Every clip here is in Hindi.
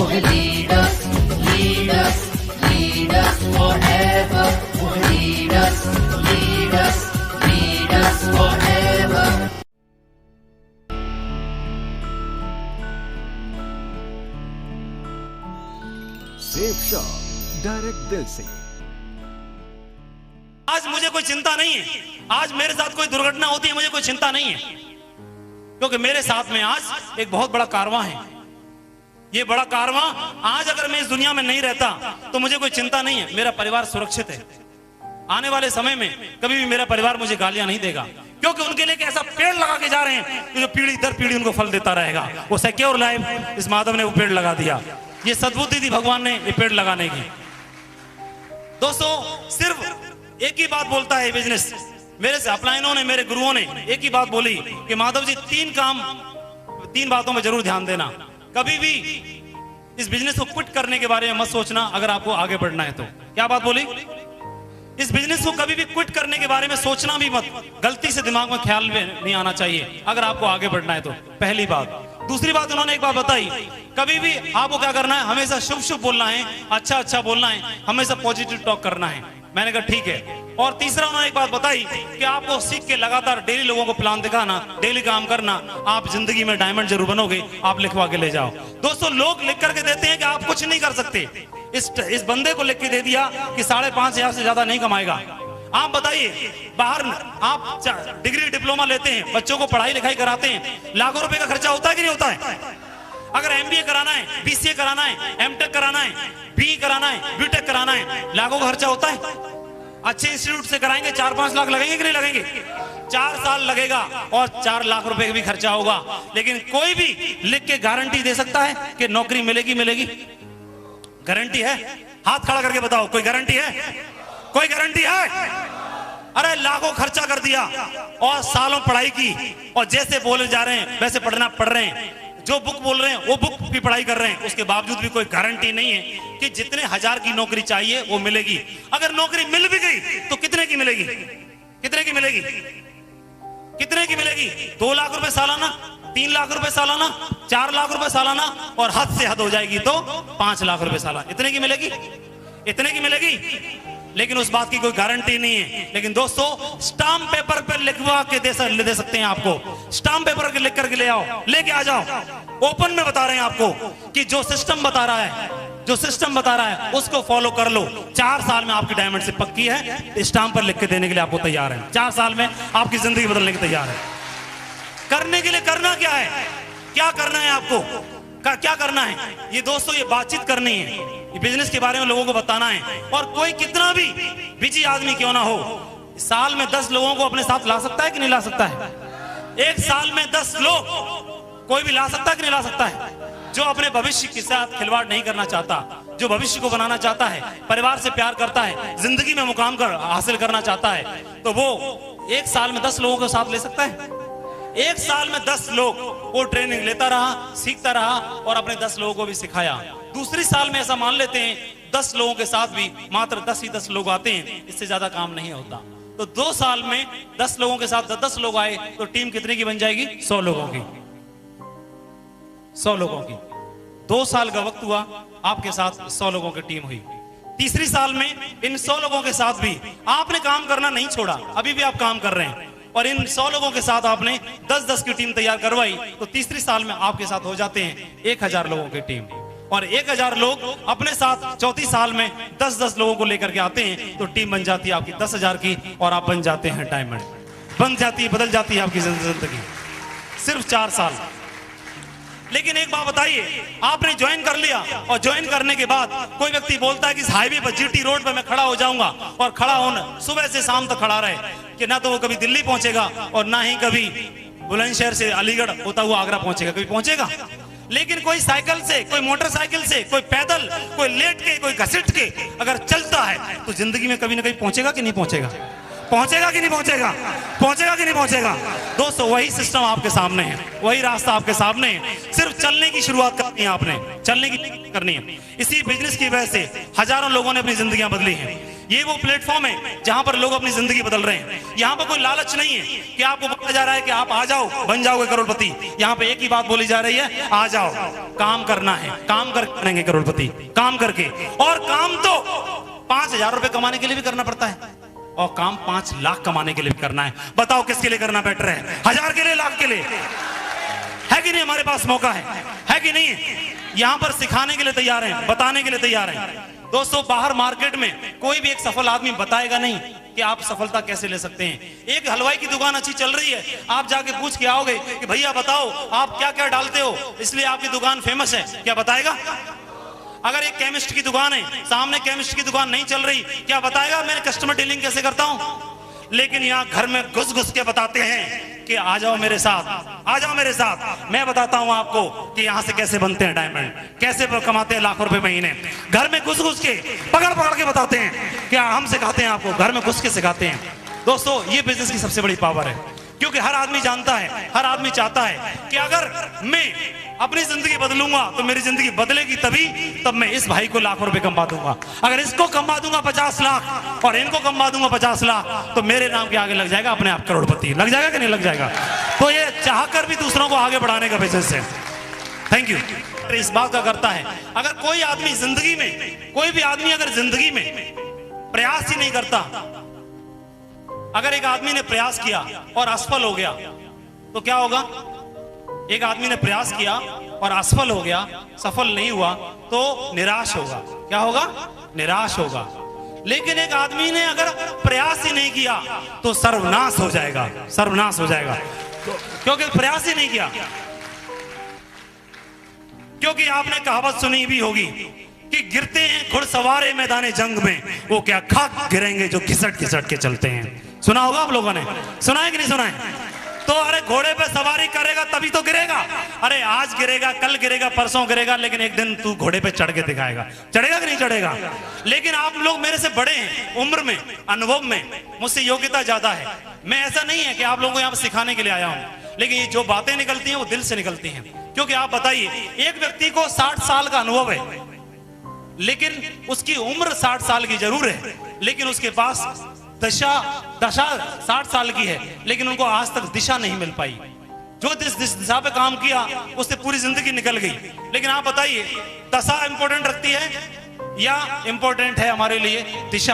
lead us, lead us, lead us forever. Lead us, lead us, lead us forever. Safe shop, direct दिल से। आज मुझे कोई चिंता नहीं है, आज मेरे साथ कोई दुर्घटना होती है मुझे कोई चिंता नहीं है, क्योंकि मेरे साथ में आज एक बहुत बड़ा कारवां है। ये बड़ा कारवां आज अगर मैं इस दुनिया में नहीं रहता तो मुझे कोई चिंता नहीं है, मेरा परिवार सुरक्षित है। आने वाले समय में कभी भी मेरा परिवार मुझे गालियां नहीं देगा, क्योंकि उनके लिए एक ऐसा पेड़ लगा के जा रहे हैं कि जो पीढ़ी दर पीढ़ी उनको फल देता रहेगा। वो सिक्योर लाइफ इस माधव ने वो पेड़ लगा दिया, ये सद्बुद्धि थी भगवान ने ये पेड़ लगाने की। दोस्तों सिर्फ एक ही बात बोलता है बिजनेस, मेरे से अपलाइनों ने, मेरे गुरुओं ने एक ही बात बोली कि माधव जी तीन बातों में जरूर ध्यान देना। कभी भी इस बिजनेस को क्विट करने के बारे में मत सोचना अगर आपको आगे बढ़ना है तो। क्या बात बोली? इस बिजनेस को कभी भी क्विट करने के बारे में सोचना भी मत, गलती से दिमाग में ख्याल में नहीं आना चाहिए अगर आपको आगे बढ़ना है तो। पहली बात। दूसरी बात उन्होंने एक बात बताई, कभी भी आपको क्या करना है, हमेशा शुभ शुभ बोलना है, अच्छा अच्छा बोलना है, हमेशा पॉजिटिव टॉक करना है। मैंने कहा ठीक है। और तीसरा उन्होंने एक बात बताई कि आपको सीख के लगातार डेली लोगों को प्लान दिखाना, डेली काम करना, आप जिंदगी में डायमंड जरूर बनोगे, आप लिखवा के ले जाओ। दोस्तों लोग लिख करके देते हैं कि आप कुछ नहीं कर सकते। इस बंदे को लिख के दे दिया कि 5,500 से ज्यादा नहीं कमाएगा। आप बताइए, बाहर आप डिग्री डिप्लोमा लेते हैं, बच्चों को पढ़ाई लिखाई कराते हैं, लाखों रुपए का खर्चा होता है कि नहीं होता है? अगर MBA कराना है, BCA कराना है, MTech कराना है, BE कराना है, BTech कराना है, लाखों का खर्चा होता है। अच्छे इंस्टीट्यूट से कराएंगे 4-5 लाख लगेंगे कि नहीं लगेंगे? 4 साल लगेगा और 4 लाख रुपए का भी खर्चा होगा। लेकिन कोई भी लिख के गारंटी दे सकता है कि नौकरी मिलेगी? गारंटी है? हाथ खड़ा करके बताओ, कोई गारंटी है? कोई गारंटी है? अरे लाखों खर्चा कर दिया और सालों पढ़ाई की, और जैसे बोले जा रहे हैं वैसे पढ़ रहे हैं, जो बुक बोल रहे हैं वो बुक की पढ़ाई कर रहे हैं, उसके बावजूद भी कोई गारंटी नहीं है कि जितने 1000 की नौकरी चाहिए वो मिलेगी। अगर नौकरी मिल भी गई तो कितने की मिलेगी? कितने की मिलेगी? कितने की मिलेगी? 2 लाख रुपए सालाना, 3 लाख रुपए सालाना, 4 लाख रुपए सालाना, और हद से हद हो जाएगी तो 5 लाख रुपए सालाना। इतने की मिलेगी? इतने की मिलेगी? लेकिन उस बात की कोई गारंटी नहीं है। लेकिन दोस्तों स्टाम्प पेपर पर लिखवा के दे सकते हैं आपको। स्टाम्प पेपर के लिख करके ले आओ, लेके आ जाओ। ओपन में बता रहे हैं आपको कि जो सिस्टम बता रहा है उसको फॉलो कर लो। 4 साल में आपकी डायमंड से पक्की है, स्टाम्प पर लिख के देने के लिए आपको तैयार है। 4 साल में आपकी जिंदगी बदलने के तैयार है। करने के लिए करना क्या है? क्या करना है आपको? क्या करना है? ये दोस्तों ये बातचीत करनी है, ये बिजनेस के बारे में लोगों को बताना है। और कोई कितना भी बिजी आदमी क्यों ना हो, साल में 10 लोगों को अपने साथ ला सकता है कि नहीं ला सकता है? एक साल में 10 लोग कोई भी ला सकता है कि नहीं ला सकता है? जो अपने भविष्य के साथ खिलवाड़ नहीं करना चाहता, जो भविष्य को बनाना चाहता है, परिवार से प्यार करता है, जिंदगी में मुकाम हासिल करना चाहता है, तो वो एक साल में 10 लोगों को साथ ले सकता है। एक साल में 10 लोग वो ट्रेनिंग लेता रहा, सीखता रहा और अपने 10 लोगों को भी सिखाया। दूसरी साल में ऐसा मान लेते हैं 10 लोगों के साथ भी मात्र 10 ही 10 लोग आते हैं, इससे ज्यादा काम नहीं होता। तो 2 साल में 10 लोगों के साथ 10 लोग आए तो टीम कितने की बन जाएगी? 100 लोगों की। 100 लोगों की। 2 साल का वक्त हुआ, आपके साथ 100 लोगों की टीम हुई। तीसरी साल में इन 100 लोगों के साथ भी आपने काम करना नहीं छोड़ा, अभी भी आप काम कर रहे हैं, और इन 100 लोगों के साथ आपने 10-10 की टीम तैयार करवाई, तो तीसरी साल में आपके साथ हो जाते हैं 1000 लोगों की टीम। और 1000 लोग अपने साथ चौथी साल में 10-10 लोगों को लेकर के आते हैं, तो टीम बन जाती है आपकी 10,000 की, और आप बन जाते हैं डायमंड। बन जाती है, बदल जाती है आपकी जिंदगी। सिर्फ 4 साल। लेकिन एक बात बताइए, आपने ज्वाइन कर लिया और ज्वाइन करने के बाद कोई व्यक्ति बोलता है कि इस हाईवे पर GT रोड पर मैं खड़ा हो जाऊंगा, और खड़ा होना सुबह से शाम तक खड़ा रहे, कि ना तो वो कभी दिल्ली पहुंचेगा और ना ही कभी बुलंदशहर से अलीगढ़ होता हुआ आगरा पहुंचेगा, कभी पहुंचेगा। लेकिन कोई साइकिल से, कोई मोटरसाइकिल से, कोई पैदल, कोई लेट के, कोई घसीट के अगर चलता है तो जिंदगी में कभी ना कहीं पहुंचेगा कि नहीं पहुंचेगा? पहुंचेगा कि नहीं पहुंचेगा? पहुंचेगा कि नहीं पहुंचेगा? दोस्तों वही सिस्टम आपके सामने है, वही रास्ता आपके सामने है, सिर्फ चलने की शुरुआत करनी है आपने, चलने की करनी है। इसी बिजनेस की वजह से हजारों लोगों ने अपनी जिंदगियां बदली हैं। ये वो प्लेटफॉर्म है जहां पर लोग अपनी जिंदगी बदल रहे हैं। यहां पर कोई लालच नहीं है कि आपको बताया जा रहा है कि आप आ जाओ बन जाओगे करोड़पति। यहां पे एक ही बात बोली जा रही है, आ जाओ, काम करना है, काम कर करेंगे करोड़पति, काम करके। और काम तो 5,000 रुपए कमाने के लिए भी करना पड़ता है और काम 5 लाख कमाने के लिए भी करना है। बताओ किसके लिए करना बेटर है, 1000 के लिए, लाख के लिए? है कि नहीं? हमारे पास मौका है कि नहीं? यहां पर सिखाने के लिए तैयार हैं, बताने के लिए तैयार हैं। दोस्तों, बाहर मार्केट में कोई भी एक सफल आदमी बताएगा नहीं कि आप सफलता कैसे ले सकते हैं। एक हलवाई की दुकान अच्छी चल रही है, आप जाके पूछ के आओगे कि भैया बताओ आप क्या क्या डालते हो इसलिए आपकी दुकान फेमस है, क्या बताएगा? अगर एक केमिस्ट की दुकान है, सामने केमिस्ट की दुकान नहीं चल रही, क्या बताएगा मैं कस्टमर डीलिंग कैसे करता हूं? लेकिन यहाँ घर में घुस घुस के बताते हैं कि आ जाओ मेरे साथ, आ जाओ मेरे साथ, मैं बताता हूं आपको कि यहाँ से कैसे बनते हैं डायमंड, कैसे कमाते हैं लाखों रुपए महीने। घर में घुस घुस के पकड़ पकड़ के बताते हैं कि हम सिखाते हैं आपको, घर में घुस के सिखाते हैं। दोस्तों, ये बिजनेस की सबसे बड़ी पावर है, क्योंकि हर आदमी जानता है, हर आदमी चाहता है कि अगर मैं अपनी जिंदगी बदलूंगा तो मेरी जिंदगी बदलेगी तभी, तब मैं इस भाई को लाखों रुपए कमा दूंगा। अगर इसको कमा दूंगा 50 लाख और इनको कमा दूंगा 50 लाख तो मेरे नाम के आगे लग जाएगा अपने आप करोड़पति। लग जाएगा कि नहीं लग जाएगा? तो ये चाहकर भी दूसरों को आगे बढ़ाने का बिजनेस है। Thank you. इस बात का करता है, अगर कोई आदमी जिंदगी में, कोई भी आदमी अगर जिंदगी में प्रयास ही नहीं करता, अगर एक आदमी ने प्रयास किया और असफल हो गया तो क्या होगा? एक आदमी ने प्रयास किया और असफल हो गया, सफल नहीं हुआ तो निराश होगा। क्या होगा? निराश होगा। लेकिन एक आदमी ने अगर प्रयास ही नहीं किया तो सर्वनाश हो जाएगा, सर्वनाश हो जाएगा, क्योंकि प्रयास ही नहीं किया। क्योंकि आपने कहावत सुनी भी होगी कि गिरते हैं घुड़सवारे मैदाने जंग में, वो क्या खाक गिरेंगे जो घिसट घिसट के चलते हैं। सुना होगा आप लोगों ने, सुना है कि नहीं सुना है? तो अरे घोड़े पे सवारी करेगा तभी तो गिरेगा। अरे आज गिरेगा, कल गिरेगा, परसों गिरेगा, लेकिन एक दिन तू घोड़े पे चढ़ के दिखाएगा। चढ़ेगा कि नहीं चढ़ेगा? लेकिन आप लोग मेरे से बड़े हैं उम्र में, अनुभव में, मुझसे योग्यता ज्यादा है। मैं ऐसा नहीं है कि आप लोगों को यहाँ सिखाने के लिए आया हूं, लेकिन ये जो बातें निकलती हैं वो दिल से निकलती हैं। क्योंकि आप बताइए, एक व्यक्ति को 60 साल का अनुभव है, लेकिन उसकी उम्र 60 साल की जरूर है, लेकिन उसके पास दशा 60 साल की है, लेकिन उनको आज तक दिशा नहीं मिल पाई। जो जिस दिशा पे काम किया उससे पूरी जिंदगी निकल गई। लेकिन आप बताइए, दशा इंपॉर्टेंट रखती है या इंपॉर्टेंट है हमारे लिए दिशा?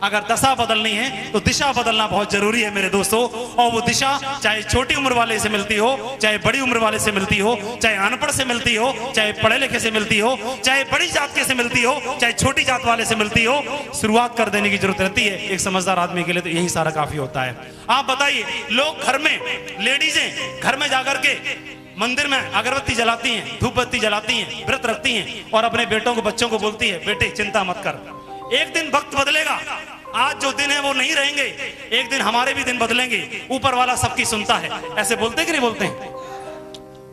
अगर दशा बदलनी है तो दिशा बदलना बहुत जरूरी है मेरे दोस्तों। और वो दिशा चाहे छोटी उम्र वाले से मिलती हो, चाहे बड़ी उम्र वाले से मिलती हो, चाहे अनपढ़ से मिलती हो, चाहे पढ़े लिखे से मिलती हो, चाहे बड़ी जात के से मिलती हो, चाहे छोटी जात वाले से मिलती हो, शुरुआत कर देने की जरूरत रहती है। एक समझदार आदमी के लिए तो यही सारा काफी होता है। आप बताइए, लोग घर में, लेडीजें घर में जाकर के मंदिर में अगरबत्ती जलाती हैं, धूप बत्ती जलाती हैं, व्रत रखती हैं और अपने बेटों को, बच्चों को बोलती है, बेटे चिंता मत कर, एक दिन वक्त बदलेगा, आज जो दिन है वो नहीं रहेंगे, एक दिन हमारे भी दिन बदलेंगे, ऊपर वाला सबकी सुनता है। ऐसे बोलते कि नहीं बोलते हैं?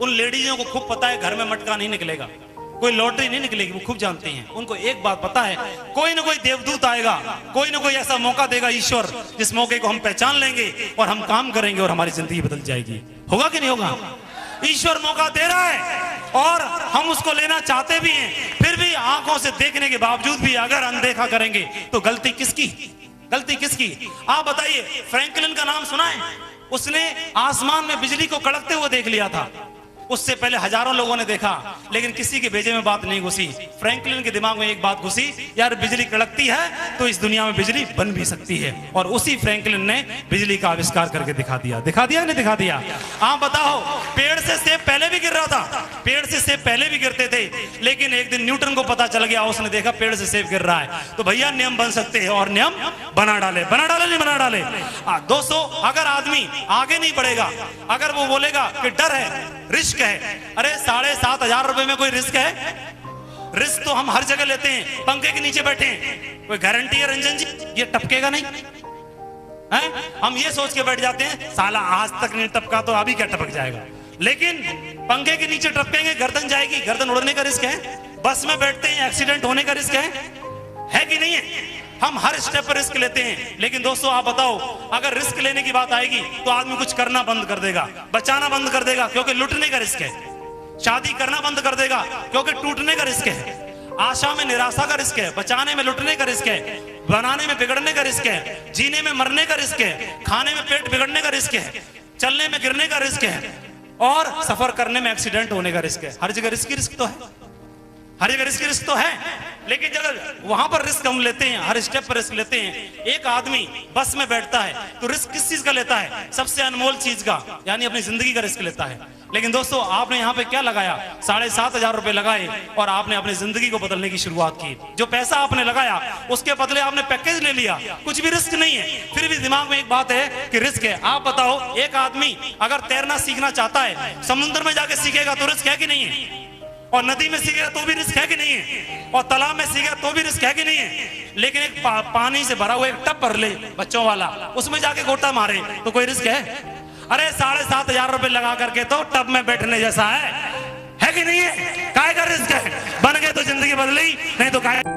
उन लेडीजों को खूब पता है घर में मटका नहीं निकलेगा, कोई लॉटरी नहीं निकलेगी, वो खूब जानती हैं। उनको एक बात पता है, कोई ना कोई देवदूत आएगा, कोई ना कोई ऐसा मौका देगा ईश्वर, जिस मौके को हम पहचान लेंगे और हम काम करेंगे और हमारी जिंदगी बदल जाएगी। होगा कि नहीं होगा? ईश्वर मौका दे रहा है और हम उसको लेना चाहते भी हैं, फिर भी आंखों से देखने के बावजूद भी अगर अनदेखा करेंगे तो गलती किसकी? गलती किसकी? आप बताइए, फ्रैंकलिन का नाम सुना है? उसने आसमान में बिजली को कड़कते हुए देख लिया था। उससे पहले हजारों लोगों ने देखा, लेकिन किसी के भेजे में बात नहीं घुसी। फ्रैंकलिन के दिमाग में एक बात घुसी, यार बिजली कड़कती है तो इस दुनिया में बिजली बन भी सकती है। और उसी फ्रैंकलिन ने बिजली का आविष्कार करके दिखा दिया। दिखा दिया नहीं दिखा दिया? आप बताओ, पेड़ से सेब पहले भी गिर रहा था, पेड़ से सेब पहले भी गिरते थे, लेकिन एक दिन न्यूटन को पता चल गया, उसने देखा पेड़ से सेब गिर रहा है, तो भैया नियम बन सकते हैं और नियम बना डाले। बना डाले नहीं बना डाले? दोस्तों, अगर आदमी आगे नहीं बढ़ेगा, अगर वो बोलेगा कि डर है, रिस्क है, अरे 7,500 रुपए में कोई रिस्क है? रिस्क तो हम हर जगह लेते हैं, पंखे के नीचे बैठे हैं, कोई गारंटी है रंजन जी ये टपकेगा नहीं है? हम ये सोच के बैठ जाते हैं, साला आज तक नहीं टपका तो अभी क्या टपक जाएगा। लेकिन पंखे के नीचे टपकेंगे, गर्दन जाएगी, गर्दन उड़ने का रिस्क है। बस में बैठते हैं, एक्सीडेंट होने का रिस्क है कि नहीं है? हम हर स्टेप पर रिस्क लेते हैं। लेकिन दोस्तों, आप बताओ, अगर रिस्क लेने की बात आएगी तो आदमी कुछ करना बंद कर देगा, बचाना बंद कर देगा, क्योंकि लुटने का रिस्क है। शादी करना बंद कर देगा क्योंकि टूटने का रिस्क है। आशा में निराशा का रिस्क है, बचाने में लुटने का रिस्क है। बनाने में बिगड़ने का रिस्क है, जीने में मरने का रिस्क है, खाने में पेट बिगड़ने का रिस्क है, चलने में गिरने का रिस्क है, और सफर करने में एक्सीडेंट होने का रिस्क है। हर जगह रिस्क ही रिस्क तो है, हर जगह रिस्क ही रिस्क तो है। लेकिन जब वहां पर रिस्क हम लेते हैं, हर स्टेप पर रिस्क लेते हैं। एक आदमी बस में बैठता है तो रिस्क किस चीज का लेता है? सबसे अनमोल चीज का, यानी अपनी जिंदगी का रिस्क लेता है। लेकिन दोस्तों, आपने यहाँ पे क्या लगाया? 7,500 रुपए लगाए और आपने अपनी जिंदगी को बदलने की शुरुआत की। जो पैसा आपने लगाया उसके बदले आपने पैकेज ले लिया, कुछ भी रिस्क नहीं है। फिर भी दिमाग में एक बात है कि रिस्क है। आप बताओ, एक आदमी अगर तैरना सीखना चाहता है, समुद्र में जाके सीखेगा तो रिस्क है कि नहीं है? और नदी में सीखेगा तो भी रिस्क है कि नहीं है? और तालाब में सीखेगा तो भी रिस्क है कि नहीं है? लेकिन एक पानी से भरा हुआ एक टब भर ले बच्चों वाला, उसमें जाके गोता मारे तो कोई रिस्क है? अरे 7,500 रुपए लगा करके तो टब में बैठने जैसा है कि नहीं है? काय का रिस्क है? बन गए तो जिंदगी बदली, नहीं तो काय।